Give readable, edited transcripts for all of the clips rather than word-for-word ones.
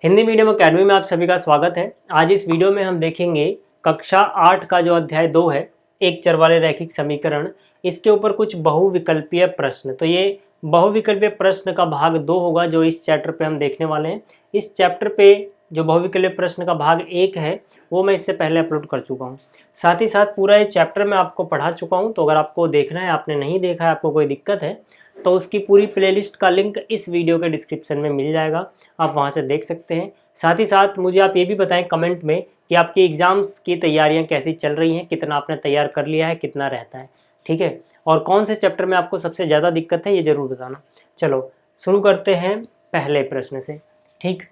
Hindi medium academy में आप सभी का स्वागत है। आज इस वीडियो में हम देखेंगे कक्षा 8 का जो अध्याय 2 है, एक चर वाले रैखिक समीकरण, इसके ऊपर कुछ बहुविकल्पीय प्रश्न। तो ये बहुविकल्पीय प्रश्न का भाग 2 होगा जो इस चैप्टर पे हम देखने वाले हैं। इस चैप्टर पे जो बहुविकल्पीय प्रश्न का भाग 1 है वो मैं इससे पहले अपलोड कर चुका हूँ। साथ ही साथ पूरा ये चैप्टर मैं आपको पढ़ा चुका हूँ। तो अगर आपको देखना है, आपने नहीं देखा है, आपको कोई दिक्कत है तो उसकी पूरी प्लेलिस्ट का लिंक इस वीडियो के डिस्क्रिप्शन में मिल जाएगा, आप वहां से देख सकते हैं। साथ ही साथ मुझे आप ये भी बताएं कमेंट में कि आपकी एग्ज़ाम्स की तैयारियां कैसी चल रही हैं, कितना आपने तैयार कर लिया है, कितना रहता है, ठीक है। और कौन से चैप्टर में आपको सबसे ज़्यादा दिक्कत है ये ज़रूर बताना। चलो शुरू करते हैं पहले प्रश्न से। ठीक,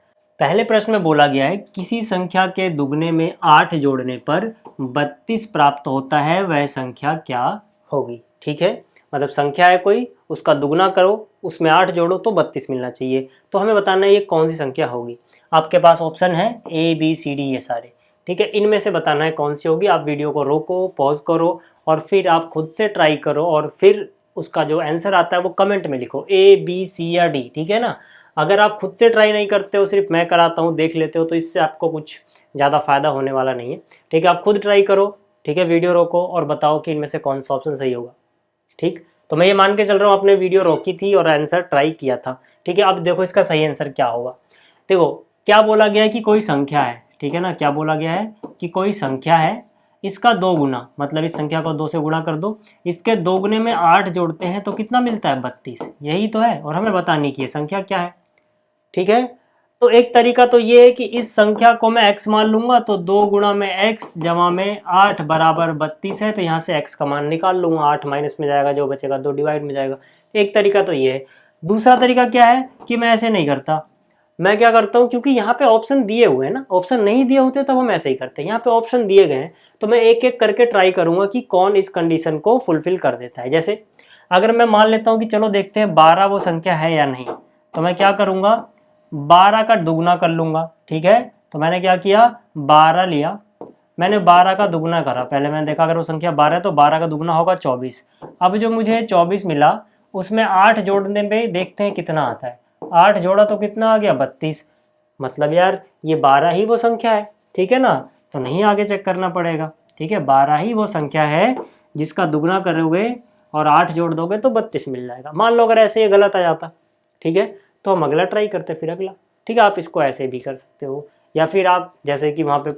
पहले प्रश्न में बोला गया है किसी संख्या के दुगने में 8 जोड़ने पर 32 प्राप्त होता है, वह संख्या क्या होगी। ठीक है, मतलब संख्या है कोई, उसका दुगना करो, उसमें 8 जोड़ो तो 32 मिलना चाहिए। तो हमें बताना है ये कौन सी संख्या होगी। आपके पास ऑप्शन है ए बी सी डी ये सारे, ठीक है। इनमें से बताना है कौन सी होगी। आप वीडियो को रोको, पॉज करो और फिर आप खुद से ट्राई करो और फिर उसका जो आंसर आता है वो कमेंट में लिखो, ए बी सी या डी, ठीक है ना। अगर आप खुद से ट्राई नहीं करते हो, सिर्फ मैं कराता हूँ, देख लेते हो, तो इससे आपको कुछ ज़्यादा फायदा होने वाला नहीं है। ठीक है, आप खुद ट्राई करो, ठीक है। वीडियो रोको और बताओ कि इनमें से कौन सा ऑप्शन सही होगा। ठीक, तो मैं ये मान के चल रहा हूँ आपने वीडियो रोकी थी और आंसर ट्राई किया था, ठीक है। अब देखो इसका सही आंसर क्या होगा। देखो क्या बोला गया है कि कोई संख्या है, ठीक है ना। क्या बोला गया है कि कोई संख्या है, इसका 2 गुना, मतलब इस संख्या को 2 से गुणा कर दो, इसके दोगुने में 8 जोड़ते हैं तो कितना मिलता है 32। यही तो है और हमें बतानी कि ये संख्या क्या है, ठीक है। तो एक तरीका तो ये है कि इस संख्या को मैं x मान लूंगा, तो 2 गुणा में x जमा में 8 बराबर 32 है, तो यहाँ से x का मान निकाल लूंगा। 8 माइनस में जाएगा, जो बचेगा 2 डिवाइड में जाएगा। एक तरीका तो ये है। दूसरा तरीका क्या है कि मैं ऐसे नहीं करता। मैं क्या करता हूँ, क्योंकि यहाँ पे ऑप्शन दिए हुए हैं ना, ऑप्शन नहीं दिए होते तब हम ऐसे ही करते हैं। यहाँ पे ऑप्शन दिए गए हैं तो मैं एक एक करके ट्राई करूंगा कि कौन इस कंडीशन को फुलफिल कर देता है। जैसे अगर मैं मान लेता हूँ कि चलो देखते हैं 12 वो संख्या है या नहीं, तो मैं क्या करूंगा, 12 का दुगना कर लूंगा, ठीक है। तो मैंने क्या किया, 12 लिया, मैंने 12 का दुगना करा। पहले मैंने देखा अगर वो संख्या 12 है तो 12 का दुगना होगा 24। अब जो मुझे 24 मिला उसमें 8 जोड़ने पे देखते हैं कितना आता है। 8 जोड़ा तो कितना आ गया 32। मतलब यार ये 12 ही वो संख्या है, ठीक है ना। तो नहीं आगे चेक करना पड़ेगा, ठीक है। 12 ही वो संख्या है जिसका दुगना करोगे और 8 जोड़ दोगे तो 32 मिल जाएगा। मान लो अगर ऐसे ये गलत आ जाता, ठीक है, तो हम अगला ट्राई करते, फिर अगला, ठीक है। आप इसको ऐसे भी कर सकते हो, या फिर आप जैसे कि वहाँ पे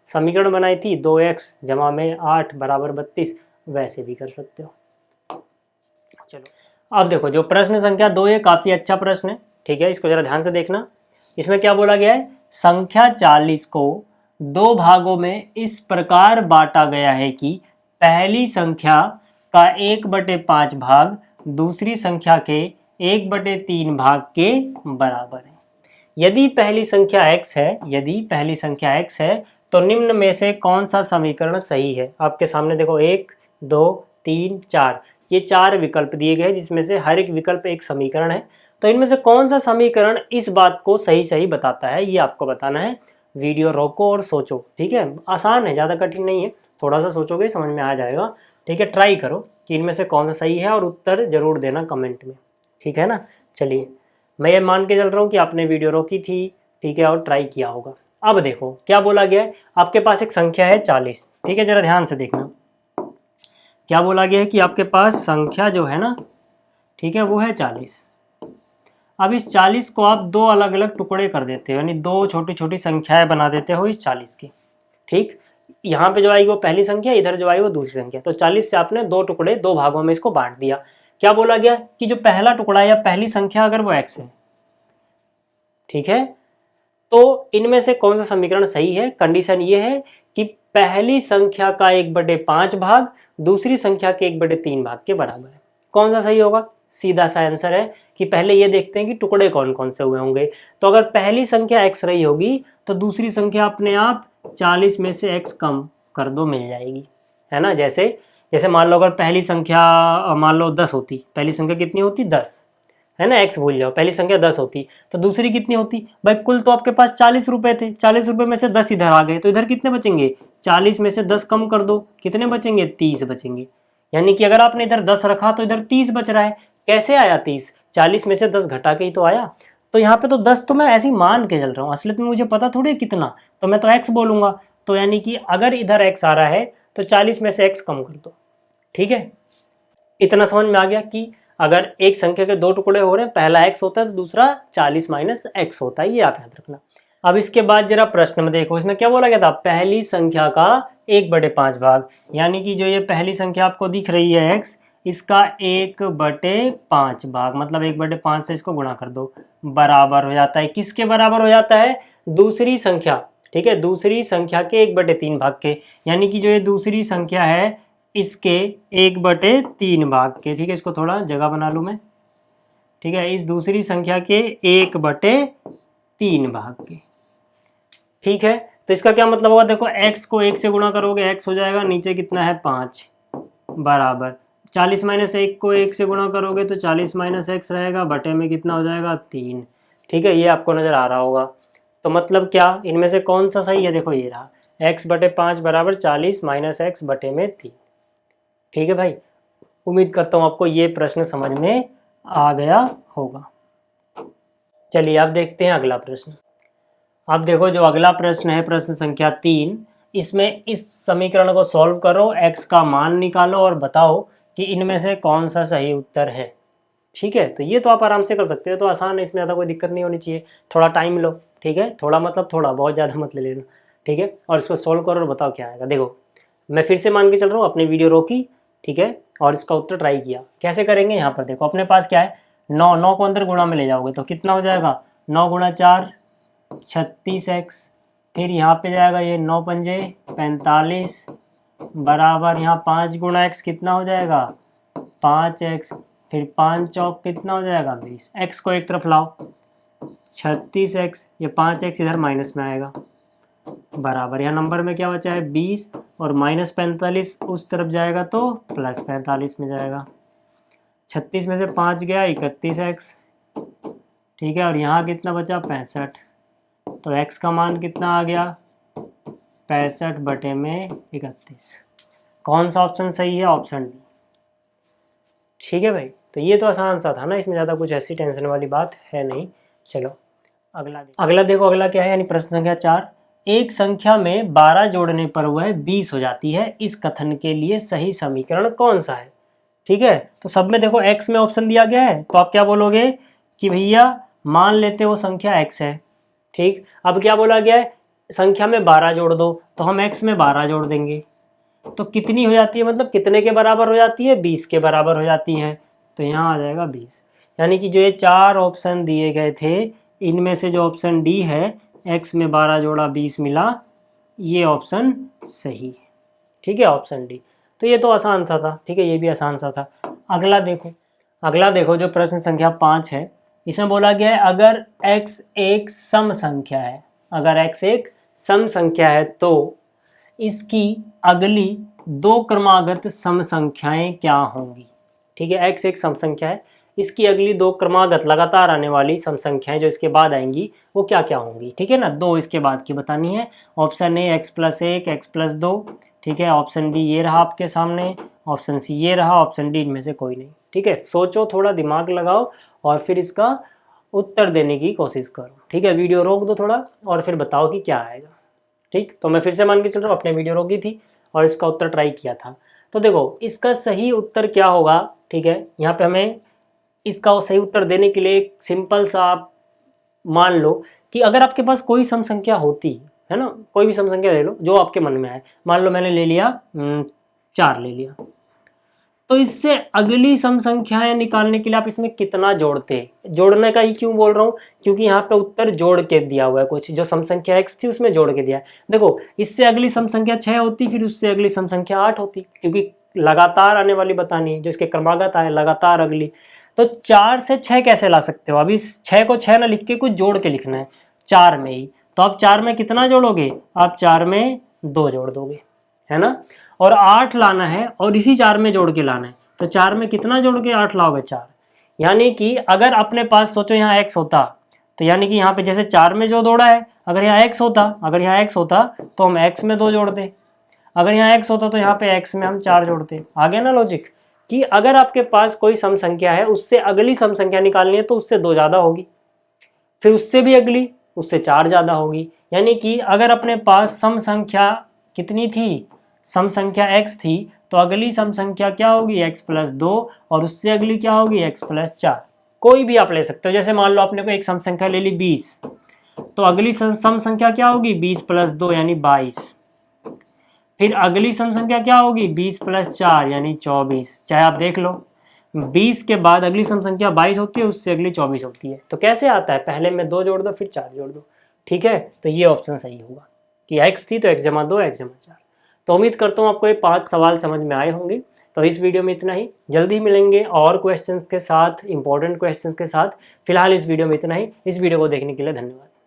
समीकरण बनाई थी 2x जमा में 8 बराबर 32, वैसे भी कर सकते हो। चलो अब देखो जो प्रश्न संख्या 2 है काफ़ी अच्छा प्रश्न है, ठीक है। इसको जरा ध्यान से देखना। इसमें क्या बोला गया है, संख्या 40 को 2 भागों में इस प्रकार बांटा गया है कि पहली संख्या का 1/5 भाग दूसरी संख्या के 1/3 भाग के बराबर है। यदि पहली संख्या x है, यदि पहली संख्या x है तो निम्न में से कौन सा समीकरण सही है। आपके सामने देखो 1 2 3 4, ये 4 विकल्प दिए गए जिसमें से हर एक विकल्प एक समीकरण है। तो इनमें से कौन सा समीकरण इस बात को सही सही बताता है, ये आपको बताना है। वीडियो रोको और सोचो, ठीक है। आसान है, ज़्यादा कठिन नहीं है, थोड़ा सा सोचोगे समझ में आ जाएगा, ठीक है। ट्राई करो कि इनमें से कौन सा सही है और उत्तर जरूर देना कमेंट में, ठीक है ना। चलिए मैं ये मान के चल रहा हूँ कि आपने वीडियो रोकी थी, ठीक है, और ट्राई किया होगा। अब देखो क्या बोला गया है, आपके पास एक संख्या है 40, ठीक है। जरा ध्यान से देखना क्या बोला गया है कि आपके पास संख्या जो है ना, ठीक है, वो है 40। अब इस 40 को आप 2 अलग अलग टुकड़े कर देते हो, यानी 2 छोटी छोटी संख्याएं बना देते हो इस 40 की, ठीक। यहाँ पे जो आई वो पहली संख्या, इधर जो आई वो दूसरी संख्या। तो 40 से आपने 2 टुकड़े 2 भागों में इसको बांट दिया। क्या बोला गया कि जो पहला टुकड़ा या पहली संख्या अगर वो x है, ठीक है, तो इनमें से कौन सा समीकरण सही है। कंडीशन ये है कि पहली संख्या का 1/5 भाग दूसरी संख्या के 1/3 भाग के बराबर है। कौन सा सही होगा, सीधा सा आंसर है कि पहले ये देखते हैं कि टुकड़े कौन कौन से हुए होंगे। तो अगर पहली संख्या x रही होगी तो दूसरी संख्या अपने आप 40 में से x कम कर दो, मिल जाएगी, है ना। जैसे जैसे मान लो अगर पहली संख्या मान लो 10 होती, पहली संख्या कितनी होती 10, है ना, x भूल जाओ, पहली संख्या 10 होती तो दूसरी कितनी होती भाई। कुल तो आपके पास 40 रुपए थे, 40 रुपए में से 10 इधर आ गए तो इधर कितने बचेंगे, 40 में से 10 कम कर दो, कितने बचेंगे 30 बचेंगे। यानी कि अगर आपने इधर 10 रखा तो इधर 30 बच रहा है। कैसे आया 30, 40 में से 10 घटा के ही तो आया। तो यहाँ पे तो 10 तो मैं ऐसे ही मान के चल रहा हूँ, असलियत में मुझे पता थोड़ी है कितना, तो मैं तो x बोलूँगा। तो यानी कि अगर इधर x आ रहा है तो 40 में से x कम कर दो। ठीक है, इतना समझ में आ गया कि अगर एक संख्या के दो टुकड़े हो रहे हैं, पहला x होता है तो दूसरा 40 माइनस x होता है, ये आप याद रखना। अब इसके बाद जरा प्रश्न में देखो, इसमें क्या बोला गया था, पहली संख्या का 1/5 भाग, यानी कि जो ये पहली संख्या आपको दिख रही है x, इसका 1/5 भाग, मतलब 1/5 से इसको गुणा कर दो, बराबर हो जाता है, किसके बराबर हो जाता है, दूसरी संख्या। ठीक है, दूसरी संख्या के 1/3 भाग के, यानी कि जो ये दूसरी संख्या है इसके 1/3 भाग के। ठीक है, इसको थोड़ा जगह बना लूँ मैं। ठीक है, इस दूसरी संख्या के 1/3 भाग के। ठीक है, तो इसका क्या मतलब होगा, देखो x को 1 से गुणा करोगे x हो जाएगा, नीचे कितना है 5, बराबर 40 माइनस 1 को 1 से गुणा करोगे तो 40 माइनस x रहेगा, बटे में कितना हो जाएगा 3। ठीक है, ये आपको नजर आ रहा होगा। तो मतलब क्या, इनमें से कौन सा सही है, देखो ये रहा, x/5 बराबर 40 माइनस x बटे में 3। ठीक है भाई, उम्मीद करता हूँ आपको ये प्रश्न समझ में आ गया होगा। चलिए अब देखते हैं अगला प्रश्न। अब देखो जो अगला प्रश्न है, प्रश्न संख्या 3, इसमें इस समीकरण को सॉल्व करो, x का मान निकालो और बताओ कि इनमें से कौन सा सही उत्तर है। ठीक है, तो ये तो आप आराम से कर सकते हो, तो आसान है, इसमें ज़्यादा कोई दिक्कत नहीं होनी चाहिए। थोड़ा टाइम लो, ठीक है, थोड़ा मतलब थोड़ा, बहुत ज़्यादा मत ले लेना। ठीक है, और इसको सॉल्व करो और बताओ क्या आएगा। देखो मैं फिर से मान के चल रहा हूँ, अपनी वीडियो रोकी, ठीक है, और इसका उत्तर ट्राई किया। कैसे करेंगे, यहाँ पर देखो अपने पास क्या है, 9 को अंदर गुणा में ले जाओगे तो कितना हो जाएगा, 9 × 4 36x, फिर यहाँ पे जाएगा ये 9 पंजे 45, बराबर यहाँ 5 × x कितना हो जाएगा 5x, फिर 5 चौक कितना हो जाएगा 20, x को एक तरफ लाओ 36x, ये 5x इधर माइनस में आएगा, बराबर यहाँ नंबर में क्या बचा है 20, और माइनस 45 उस तरफ जाएगा तो प्लस 45 में जाएगा। 36 में से 5 गया 31x, ठीक है, और यहाँ कितना बचा 65, तो x का मान कितना आ गया 65 बटे में 31। कौन सा ऑप्शन सही है, ऑप्शन डी। ठीक है भाई, तो ये तो आसान सा था ना, इसमें ज़्यादा कुछ ऐसी टेंशन वाली बात है नहीं। चलो अगला देखो, अगला क्या है, यानी प्रश्न संख्या 4, एक संख्या में 12 जोड़ने पर वह 20 हो जाती है, इस कथन के लिए सही समीकरण कौन सा है। ठीक है, तो सब में देखो x में ऑप्शन दिया गया है, तो आप क्या बोलोगे कि भैया मान लेते वो संख्या x है। ठीक, अब क्या बोला गया है, संख्या में 12 जोड़ दो, तो हम x में 12 जोड़ देंगे, तो कितनी हो जाती है, मतलब कितने के बराबर हो जाती है, 20 के बराबर हो जाती है, तो यहाँ आ जाएगा 20। यानी कि जो ये 4 ऑप्शन दिए गए थे, इनमें से जो ऑप्शन डी है, x में 12 जोड़ा 20 मिला, ये ऑप्शन सही है। ठीक है, ऑप्शन डी। तो ये तो आसान सा था। ठीक है, ये भी आसान सा था। अगला देखो जो प्रश्न संख्या 5 है, इसमें बोला गया है अगर x एक सम संख्या है, अगर x एक सम संख्या है तो इसकी अगली दो क्रमागत सम संख्याएं क्या होंगी। ठीक है, x एक सम संख्या है, इसकी अगली दो क्रमागत लगातार आने वाली सम संख्याएं जो इसके बाद आएंगी वो क्या क्या होंगी। ठीक है ना, दो इसके बाद की बतानी है। ऑप्शन ए x+1 x+2, ठीक है, ऑप्शन बी ये रहा आपके सामने, ऑप्शन सी ये रहा, ऑप्शन डी इनमें से कोई नहीं। ठीक है, सोचो, थोड़ा दिमाग लगाओ और फिर इसका उत्तर देने की कोशिश करो। ठीक है, वीडियो रोक दो थोड़ा और फिर बताओ कि क्या आएगा। ठीक, तो मैं फिर से मान के चल रहा हूँ, अपने वीडियो रोकी थी और इसका उत्तर ट्राई किया था। तो देखो इसका सही उत्तर क्या होगा। ठीक है, यहाँ पे हमें इसका सही उत्तर देने के लिए एक सिंपल सा आप मान लो कि अगर आपके पास कोई सम संख्या होती है ना, कोई भी सम संख्या ले लो जो आपके मन में आए, मान लो मैंने ले लिया 4 ले लिया, तो इससे अगली सम संख्याएं निकालने के लिए आप इसमें कितना जोड़ते, जोड़ने का ही क्यों बोल रहा हूँ, क्योंकि यहाँ पे उत्तर जोड़ के दिया हुआ है, कुछ जो सम संख्या x थी उसमें जोड़ के दिया है। देखो इससे अगली सम संख्या 6 होती, फिर उससे अगली सम संख्या 8 होती, क्योंकि लगातार आने वाली बतानी है, जो इसके क्रमागत आए लगातार अगली। तो 4 से 6 कैसे ला सकते हो, अभी 6 को 6 ना लिख के कुछ जोड़ के लिखना है 4 में ही, तो आप 4 में कितना जोड़ोगे, आप 4 में 2 जोड़ दोगे, है ना, और 8 लाना है और इसी 4 में जोड़ के लाना है, तो 4 में कितना जोड़ के 8 लाओगे 4। यानी कि अगर अपने पास सोचो यहाँ x होता, तो यानी कि यहाँ पे जैसे 4 में जो जोड़ा है, अगर यहाँ x होता, अगर यहाँ x होता तो हम x में 2 जोड़ते, अगर यहाँ x होता तो यहाँ पे x में हम 4 जोड़ते। आ गया ना लॉजिक, कि अगर आपके पास कोई सम संख्या है उससे अगली सम संख्या निकालनी है तो उससे 2 ज़्यादा होगी, फिर उससे भी अगली, उससे 4 ज़्यादा होगी। यानी कि अगर अपने पास सम संख्या कितनी थी, सम संख्या x थी, तो अगली सम संख्या क्या होगी x प्लस 2, और उससे अगली क्या होगी x प्लस 4। कोई भी आप ले सकते हो। जैसे मान लो आपने को एक सम संख्या ले ली 20, तो अगली सम संख्या क्या होगी 20 प्लस 2 यानी 22। फिर अगली सम संख्या क्या होगी 20 प्लस 4 यानी 24। चाहे आप देख लो 20 के बाद अगली सम संख्या 22 होती है, उससे अगली 24 होती है। तो कैसे आता है, पहले में 2 जोड़ दो फिर 4 जोड़ दो। ठीक है, तो ये ऑप्शन सही होगा कि x थी तो x जमा 2 x जमा 4। तो उम्मीद करता हूँ आपको ये 5 सवाल समझ में आए होंगे। तो इस वीडियो में इतना ही, जल्दी मिलेंगे और क्वेश्चंस के साथ, इंपॉर्टेंट क्वेश्चंस के साथ। फिलहाल इस वीडियो में इतना ही। इस वीडियो को देखने के लिए धन्यवाद।